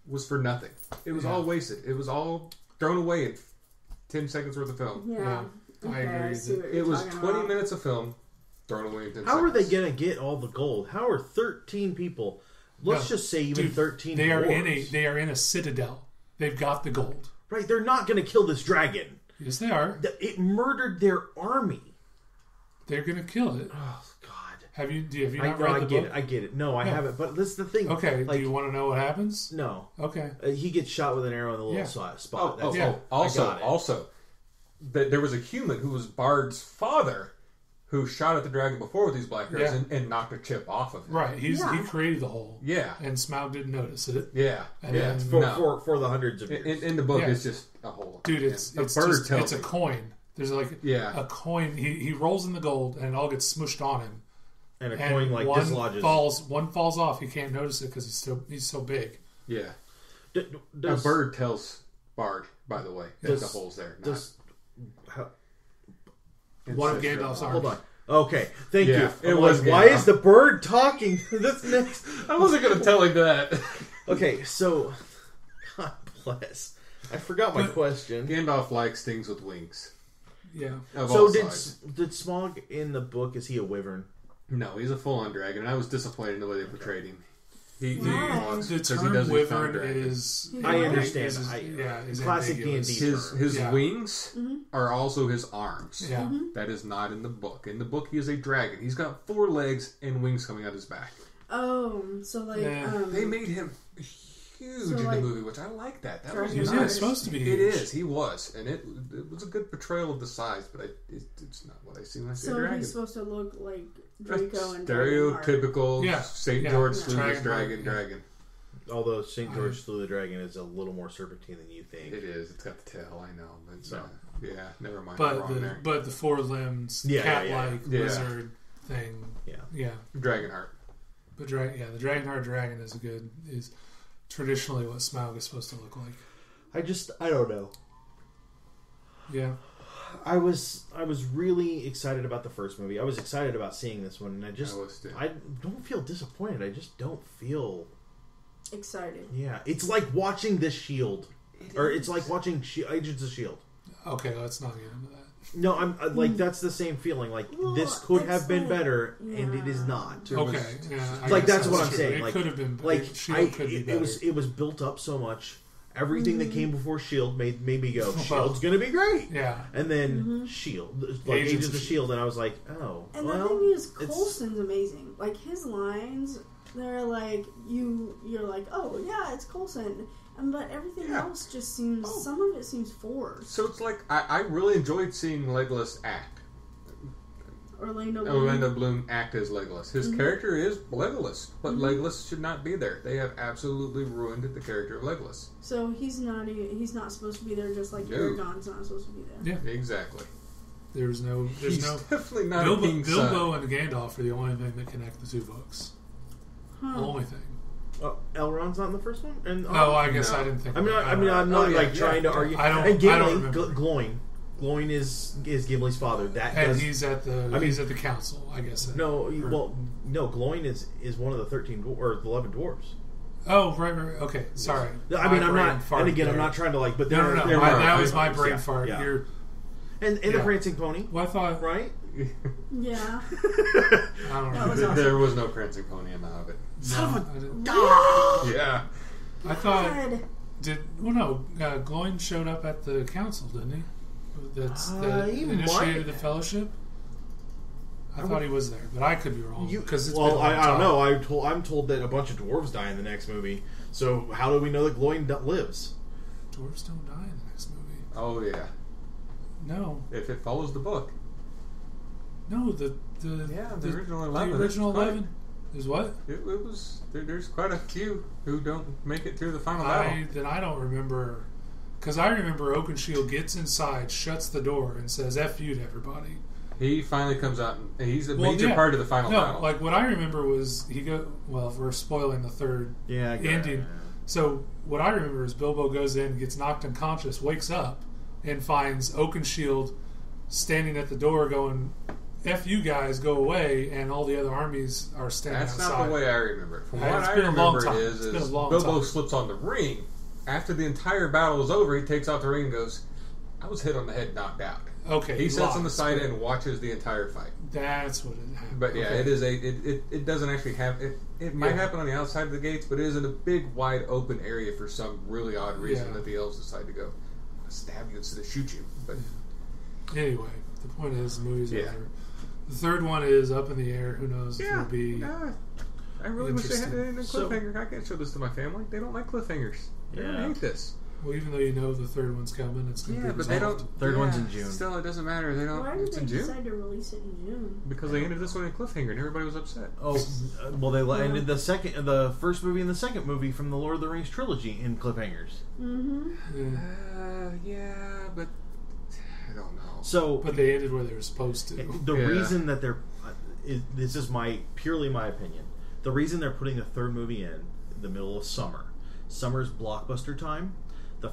was for nothing. It was all wasted. It was all thrown away in 10 seconds worth of film.
Yeah.
I agree.
see what
It
you're
was
talking
20
about.
minutes of film thrown away in 10
How
seconds.
are they going to get all the gold? How are 13 people? Let's
No,
just say even
dude,
13.
They are
dwarves.
they are in a citadel. They've got the gold.
Right, they're not going to kill this dragon.
Yes, they are.
It murdered their army.
They're going to kill it.
Oh God!
Have you not
I
read the
get
book?
it. I get it. No, I
No.
haven't. But this is the thing.
Okay.
Like,
do you want to know what happens?
no.
Okay.
He gets shot with an arrow in the little
Yeah.
spot.
Oh,
yeah.
I got it.
Also, there was a human who was Bard's father who shot at the dragon before with these black arrows
Yeah.
and knocked a chip off of him.
Right. He
Yeah.
created the hole.
Yeah.
And Smaug didn't notice it.
Yeah.
And
yeah.
then-
for the hundreds of years.
In the book,
Yeah.
it's just a hole.
Dude, it's
Yeah.
it's
bird
just,
tells
it's a
me.
coin. There's like
Yeah.
a coin. He rolls in the gold and it all gets smushed on him.
and a
And
coin like dislodges.
one falls off. He can't notice it because he's so big.
Yeah.
D-
A
does,
bird tells Bard, by the way,
Does-
the hole's there. Not
does, how,
One of
ancestral.
Gandalf's
hold
arms.
on. Okay, thank
Yeah,
you.
it
I'm
was
like, why
Gandalf.
is the bird talking? This next.
I wasn't going to tell him that.
Okay, so God bless. I forgot my question.
Gandalf likes things with wings.
Yeah.
Of
So
all
did
sides.
Smaug in the book? Is he a wyvern?
No, he's a full-on dragon, and I was disappointed in the way they portrayed him. He
Why?
was,
The
'cause he
term
doesn't become
wyvern
dragon.
is...
I understand.
Is
Classic
ambiguous.
D&D.
His
Yeah.
wings
Mm-hmm.
are also his arms.
Yeah.
That is not in the book. In the book, he is a dragon. He's got 4 legs and wings coming out his back.
Oh, so like
Yeah.
They made him huge
So,
in
like,
the movie, which I like that. That was
Dragon
Yeah,
nice.
it's supposed to be
It
huge.
is. He was, and it was a good portrayal of the size, but it's not what I see when I see a
so
dragon.
he's supposed to look like Draco and Dragonheart.
Stereotypical
Yeah.
St.
Yeah.
George
Yeah.
slew his
Dragonheart,
dragon.
Although St. George Slew the Dragon is a little more serpentine than you think.
It is. It's got the tail. I know. But
So.
yeah, never mind. I'm wrong there.
But the 4 limbs,
Yeah,
cat-like
yeah.
lizard thing.
Yeah.
Yeah.
Dragonheart.
But the Dragonheart dragon is traditionally what Smaug is supposed to look like.
I don't know.
Yeah.
I was really excited about the first movie. I was excited about seeing this one, and
I was too.
I don't feel disappointed. I just don't feel.
Excited.
Yeah, it's like watching The Shield, or it's like watching Agents of Shield.
Okay, let's not get into that.
No, I'm like that's the same feeling. Like
Well,
this could
it's
have been
like-
better, and it is
yeah.
not.
Okay, yeah, I
Like
guess
that's what I'm
true.
saying.
It
Like
could have been
like
Shield could be
it
better.
was built up so much. Everything that came before Shield made me go,
Well,
Shield's gonna be great.
Yeah.
And then Shield, like Agents of Shield, and I was like, oh,
And
well.
the thing is,
it's-
Coulson's amazing. Like his lines, they're like you're like, oh yeah, it's Coulson, but everything
Yeah.
else just seems.
Oh.
Some of it seems forced.
So it's like I really enjoyed seeing Legolas act.
Orlando Bloom.
Orlando Bloom act as Legolas. His character is Legolas, but Legolas should not be there. They have absolutely ruined the character of Legolas.
So he's not supposed to be there, just like
No.
Aragorn's not supposed to be there.
Yeah.
Exactly.
There's no
He's definitely not a
Bilbo,
king's
Bilbo
son.
and Gandalf are the only thing that connect the 2 books.
Huh.
Only thing.
Oh, Elrond's not in the first one. And
Oh, I guess
No.
I didn't think.
I'm not.
of
I mean, I'm
Oh,
not
yeah,
like
yeah.
trying to argue.
I don't-
And
I don't
Gimli,
remember.
Gloin is Gimli's father. That
And
does,
he's at the he's at the council, I guess.
no. Gloin is one of the 13 or the 11 dwarves.
Oh, right. Okay, sorry.
I mean,
My
I'm
brain
not.
farted
And again, I'm
there.
not trying to like. But
No, no, no.
they're
That was my
brothers,
brain
yeah,
fart.
yeah.
You're,
And the
Yeah.
prancing pony,
well, I thought.
right?
Yeah.
I don't
That was
know.
awesome.
There was no prancing pony in the Hobbit.
Son of
I didn't-
Yeah.
I thought.
God.
Gloin showed up at the council, didn't he? That
he
initiated
might.
the fellowship. I thought he was there, but I could be wrong. Because it's been a
well,
long
I don't
time.
know. I'm told that a bunch of dwarves die in the next movie. So how do we know that Gloin lives?
Dwarves don't die in the next movie.
Oh yeah.
No,
If it follows the book.
no. The
original 11.
The original
It's quite-
11 is what?
It was. There's quite a few who don't make it through the final battle.
I don't remember. Because I remember Oakenshield gets inside, shuts the door, and says "F you" to everybody.
He finally comes out, and he's a
Well,
major
yeah.
part of the final
No,
battle.
like what I remember was he go. Well, if we're spoiling the third
Yeah,
ending. So what I remember is Bilbo goes in, gets knocked unconscious, wakes up, and finds Oakenshield standing at the door, going, "F you guys, go away," and all the other armies are standing
That's
outside.
not the way I remember it. From
It's
what I
been a long
remember,
time.
it
It's been a
is
long
Bilbo
time.
slips on the ring. After the entire battle is over, he takes out the ring and goes, "I was hit on the head, knocked out."
Okay,
He sits on the
lies,
side
but
and watches the entire fight.
that's what it happened.
But yeah,
Okay.
it is it doesn't actually have it. It might
Yeah.
happen on the outside of the gates, but it is in a big, wide open area for some really odd reason
Yeah.
that the elves decide to go. I'm gonna stab you instead of shoot you. But
Anyway, the point is, the movie's
Yeah.
over. The third one is up in the air. Who knows if it'll be...
I really wish they had it in a
So-
cliffhanger. I can't show this to my family. They don't like cliffhangers. They
Yeah.
hate this.
Well, even though you know the third one's coming, it's going to
Yeah,
be
but they
resolved.
don't.
Third
yeah,
one's in June.
Still, it doesn't matter. They don't.
Why did
It's
they
in June
decide to release it in June?
because they ended this one in cliffhanger, and everybody was upset.
Oh, well, they ended the first movie and the second movie from the Lord of the Rings trilogy in cliffhangers.
Mm-hmm.
Yeah.
Yeah, but I don't know.
So
But they ended where they were supposed to.
the
Yeah.
reason that they're this is purely my opinion. The reason they're putting the third movie in the middle of summer's blockbuster time. The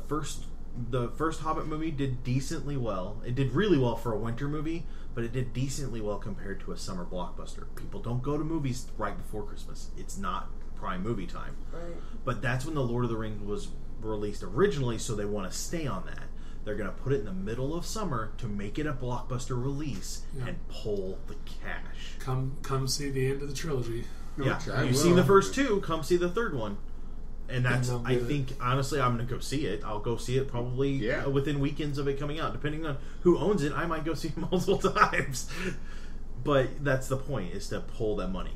first Hobbit movie did decently well. It did really well for a winter movie, but it did decently well compared to a summer blockbuster. People don't go to movies right before Christmas. It's not prime movie time.
Right.
But that's when the Lord of the Rings released originally, so they want to stay on that. They're going to put it in the middle of summer to make it a blockbuster release and pull the cash.
Come see the end of the trilogy.
Yeah, you've seen the first two. Come see the third one. And that's, I think, honestly, I'm going to go see it. I'll go see it probably within weekends of it coming out. Depending on who owns it, I might go see it multiple times. But that's the point, is to pull that money.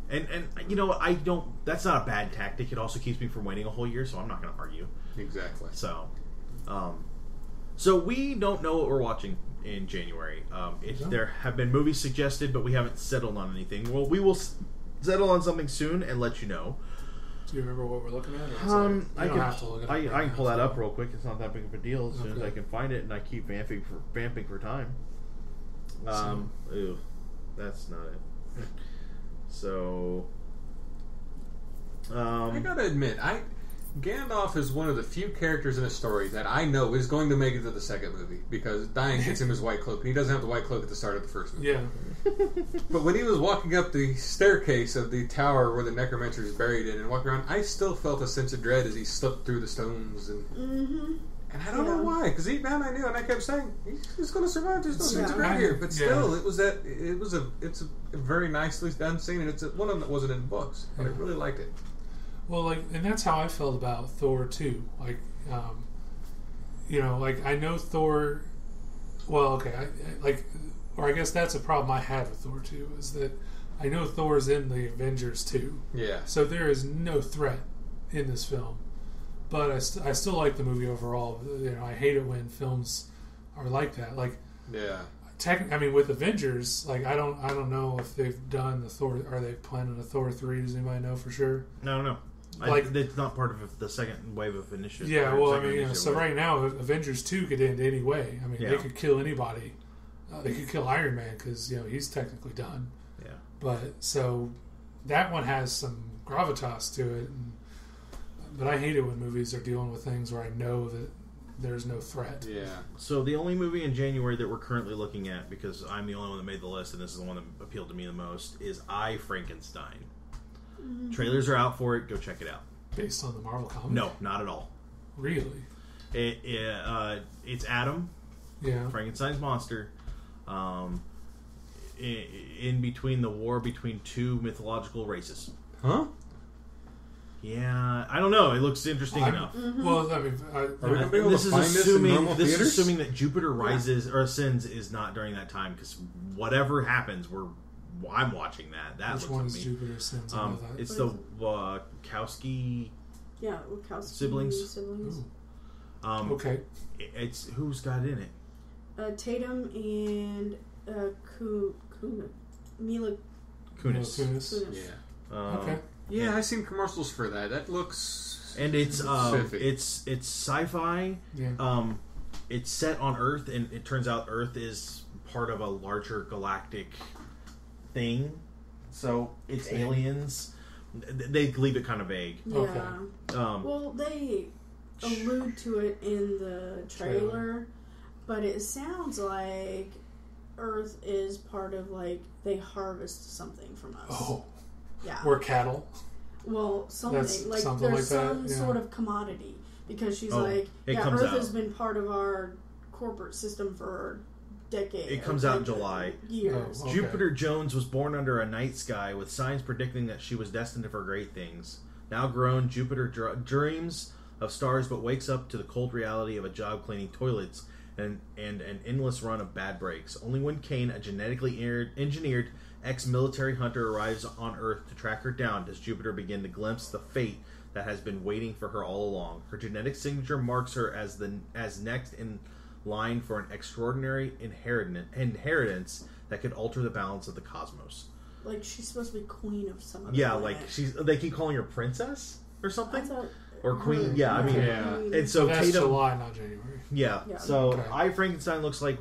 And you know, that's not a bad tactic. It also keeps me from waiting a whole year, so I'm not going to argue.
Exactly.
So we don't know what we're watching in January. There have been movies suggested, but we haven't settled on anything. Well, we will settle on something soon and let you know.
Do you remember what we're looking at?
I can pull that up real quick. It's not that big of a deal. As soon as I can find it, and I keep vamping for time. Ew, that's not it. So,
I gotta admit, Gandalf is one of the few characters in a story that I know is going to make it to the second movie, because Diane gets him his white cloak, and he doesn't have the white cloak at the start of the first movie.
Yeah.
But when he was walking up the staircase of the tower where the necromancer is buried in and walking around, I still felt a sense of dread as he slipped through the stones. And I don't know why, because deep down I knew, and I kept saying, he's going to survive. There's no sense of dread here. But still, it's a very nicely done scene, and it's one of them that wasn't in the books. But I really liked it.
Well, and that's how I felt about Thor too. I know Thor. Well, okay, I guess that's a problem I had with Thor 2, is that I know Thor's in the Avengers 2.
Yeah.
So there is no threat in this film, but I still like the movie overall. I hate it when films are like that. With Avengers, I don't know if they've done the Thor. Are they planning a Thor 3? Does anybody know for sure?
No. It's not part of the second wave of initiatives.
Yeah, well, right now, Avengers 2 could end any way. They could kill anybody. They could kill Iron Man because he's technically done.
Yeah.
But so that one has some gravitas to it. But I hate it when movies are dealing with things where I know that there's no threat.
Yeah.
So the only movie in January that we're currently looking at, because I'm the only one that made the list, and this is the one that appealed to me the most, is I, Frankenstein. Trailers are out for it. Go check it out.
Based on the Marvel comic?
No, not at all.
Really?
It's Adam, Frankenstein's monster, in between the war between two mythological races.
Huh?
Yeah, I don't know. It looks interesting enough.
Well,
this is assuming that Jupiter Rises or Ascends is not during that time, because whatever happens, I'm watching that. That
Which one is Jupiter Ascends?
It's the Wachowski.
Yeah, Wachowski
siblings.
Okay.
It's who's got it in it?
Tatum and Mila
Kunis.
Yeah.
Okay.
Yeah, I've seen commercials for that. That looks
and it's
specific.
It's sci-fi.
Yeah.
It's set on Earth, and it turns out Earth is part of a larger galactic thing. So it's aliens. They leave it kind of vague.
Yeah.
Okay.
Well, they allude to it in the trailer, but it sounds like Earth is part of, they harvest something from us.
Oh.
Yeah.
Or cattle.
Well, something there's some sort of commodity, because she's Earth has been part of our corporate system for decades.
It comes out in July.
Years.
Oh, okay.
Jupiter Jones was born under a night sky with signs predicting that she was destined for great things. Now grown, Jupiter dreams of stars, but wakes up to the cold reality of a job cleaning toilets and an endless run of bad breaks. Only when Kane, a genetically engineered ex-military hunter, arrives on Earth to track her down does Jupiter begin to glimpse the fate that has been waiting for her all along. Her genetic signature marks her as next in line for an extraordinary inheritance that could alter the balance of the cosmos.
She's supposed to be queen of some of
they keep calling her princess or something? Or queen,
Yeah.
And so
that's
Tatum,
July, not January.
Yeah. So I, Frankenstein looks like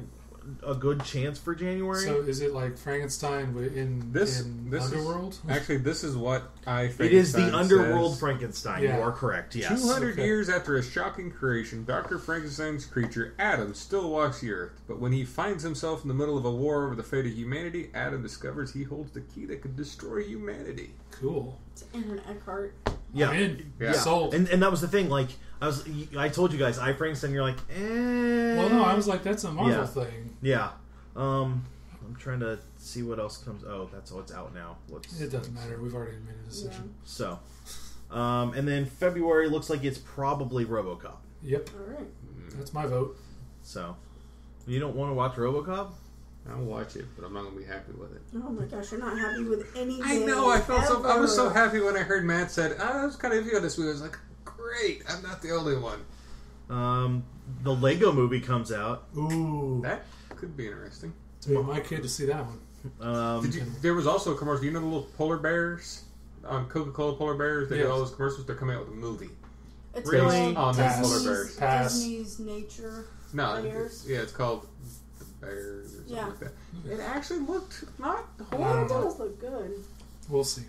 a good chance for January.
So is it like Frankenstein in Underworld?
This is what
It is the Underworld Frankenstein.
Yeah.
You are correct. Yes.
200 years after a shocking creation, Dr. Frankenstein's creature, Adam, still walks the earth. But when he finds himself in the middle of a war over the fate of humanity, Adam discovers he holds the key that could destroy humanity.
Cool.
It's Aaron Eckhart.
Yeah.
I'm in.
Yeah.
Sold.
And that was the thing. Like I told you guys, I Frankenstein. You're like,
Well, no, I was like, that's a Marvel
Yeah.
thing.
Yeah. I'm trying to see what else comes. Oh, it's out now.
It doesn't matter. We've already made a decision.
So, and then February looks like it's probably RoboCop.
Yep.
All right.
That's my vote.
So, you don't want to watch RoboCop?
I'll watch it, but I'm not gonna be happy with it.
Oh my gosh, you're not happy with anything.
I know. I was so
ever.
happy when I heard Matt said, I was kind of iffy on this movie. I was like, great, I'm not the only one.
The Lego movie comes out.
Ooh.
That could be interesting.
Take my kid to see that one.
There was also a commercial. You know the little polar bears on Coca-Cola polar bears? They
Yes.
did all those commercials. They're coming out with a movie.
It's
Really?
called
On those polar bears.
Pass.
Disney's Nature
No,
Bears.
it's called The Bears or something
Yeah.
like that. It actually looked not
It
horrible.
does look good.
We'll see.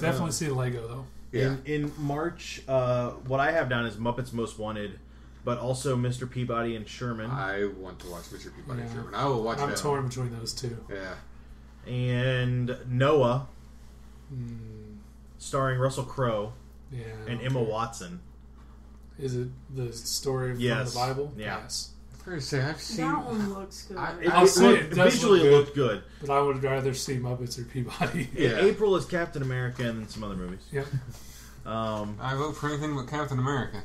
Definitely see Lego, though.
Yeah.
In March, what I have down is Muppets Most Wanted, but also Mr. Peabody and Sherman.
I want to watch Mr. Peabody
Yeah.
Sherman. I will watch
I'm
that.
torn between those two.
Yeah.
And Noah,
Mm,
starring Russell Crowe
yeah.
and Emma Watson.
Is it the story from
Yes.
the Bible?
Yeah.
Yes.
I've seen.
That one looks good.
I'll say it does
visually
look good.
looked good.
But I would rather see Muppets or Peabody.
Yeah.
April is Captain America and some other movies.
Yep.
I vote for anything but Captain America.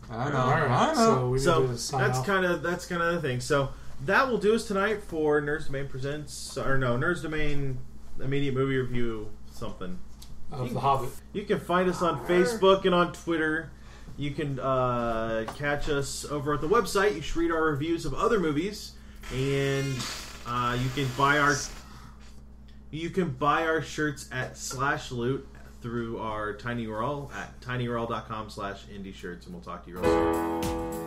I know.
All right.
I know.
So we need
So
to sign
that's
off.
kind of the thing. So that will do us tonight for Nerds Domain presents, or no, Nerds Domain immediate movie review something.
Of The Hobbit.
You can find us on Facebook and on Twitter. You can catch us over at the website. You should read our reviews of other movies, and you can buy our shirts at /loot through our tiny URL at tinyurl.com/indie shirts, and we'll talk to you real soon.